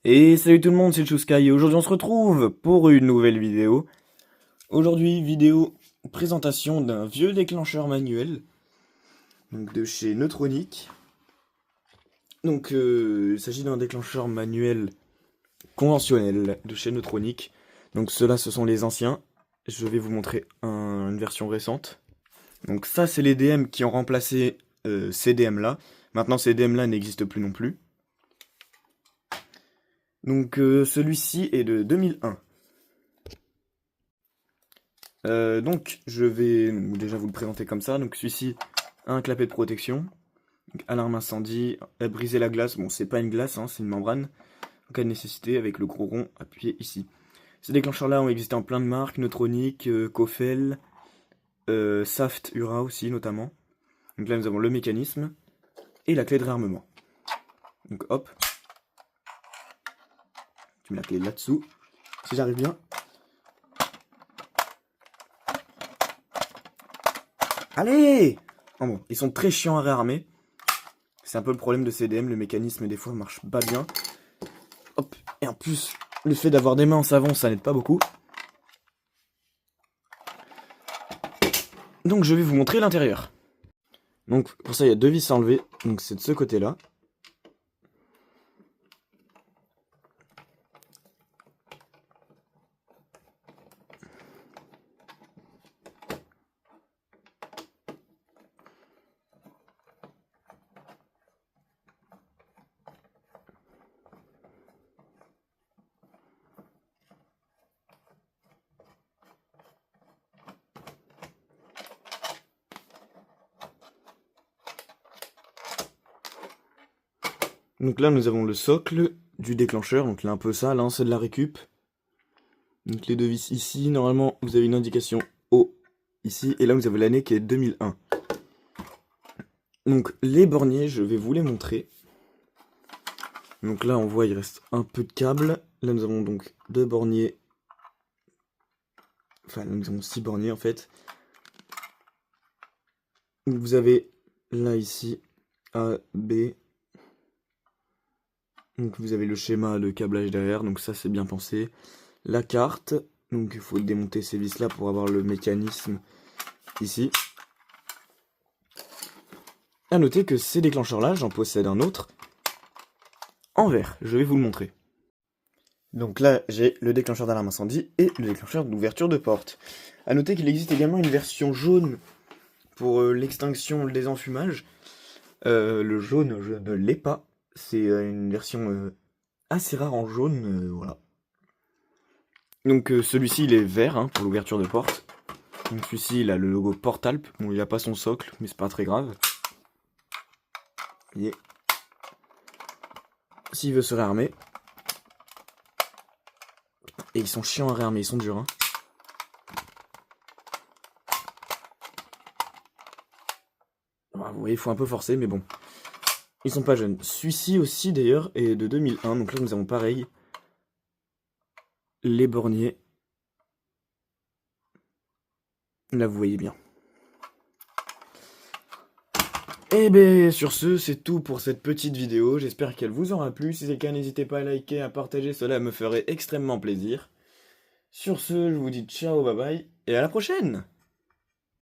Et salut tout le monde, c'est Chuskai et aujourd'hui on se retrouve pour une nouvelle vidéo. Aujourd'hui, vidéo présentation d'un vieux déclencheur manuel, donc de chez Neutronic. Donc il s'agit d'un déclencheur manuel conventionnel de chez Neutronic. Donc ceux-là ce sont les anciens. Je vais vous montrer une version récente. Donc ça c'est les DM qui ont remplacé ces DM là. Maintenant ces DM là n'existent plus non plus. Donc celui-ci est de 2001. Donc je vais déjà vous le présenter comme ça. Donc celui-ci a un clapet de protection, donc, alarme incendie, briser la glace. Bon, c'est pas une glace, hein, c'est une membrane. En cas de nécessité, avec le gros rond appuyé ici. Ces déclencheurs-là ont existé en plein de marques, Neutronic, Kofel, Saft, Ura aussi notamment. Donc là nous avons le mécanisme et la clé de réarmement. Donc hop, tu mets la clé là-dessous, si j'arrive bien. Allez! Oh bon, ils sont très chiants à réarmer. C'est un peu le problème de CDM, le mécanisme des fois marche pas bien. Hop, et en plus, le fait d'avoir des mains en savon, ça n'aide pas beaucoup. Donc je vais vous montrer l'intérieur. Donc pour ça, il y a deux vis à enlever, donc c'est de ce côté-là. Donc là, nous avons le socle du déclencheur. Donc là, un peu ça, là, c'est de la récup. Donc les deux vis ici. Normalement, vous avez une indication haut ici. Et là, vous avez l'année qui est 2001. Donc les borniers, je vais vous les montrer. Donc là, on voit, il reste un peu de câble. Là, nous avons donc deux borniers. Enfin, là, nous avons 6 borniers, en fait. Donc, vous avez là, ici, A, B. Donc vous avez le schéma de câblage derrière, donc ça c'est bien pensé. La carte, donc il faut démonter ces vis là pour avoir le mécanisme ici. A noter que ces déclencheurs là, j'en possède un autre en vert, je vais vous le montrer. Donc là j'ai le déclencheur d'alarme incendie et le déclencheur d'ouverture de porte. A noter qu'il existe également une version jaune pour l'extinction, le désenfumage. Le jaune, je ne l'ai pas. C'est une version assez rare en jaune, voilà. Donc celui-ci il est vert hein, pour l'ouverture de porte. Donc celui-ci il a le logo Portalp. Bon il a pas son socle mais c'est pas très grave. Vous voyez. S'il veut se réarmer. Et ils sont chiants à réarmer, ils sont durs hein. Bah, vous voyez il faut un peu forcer mais bon. Ils sont pas jeunes. Celui-ci aussi d'ailleurs est de 2001. Donc là nous avons pareil. Les borniers. Là vous voyez bien. Et bien sur ce, c'est tout pour cette petite vidéo. J'espère qu'elle vous aura plu. Si c'est le cas, n'hésitez pas à liker, à partager. Cela me ferait extrêmement plaisir. Sur ce, je vous dis ciao, bye bye. Et à la prochaine!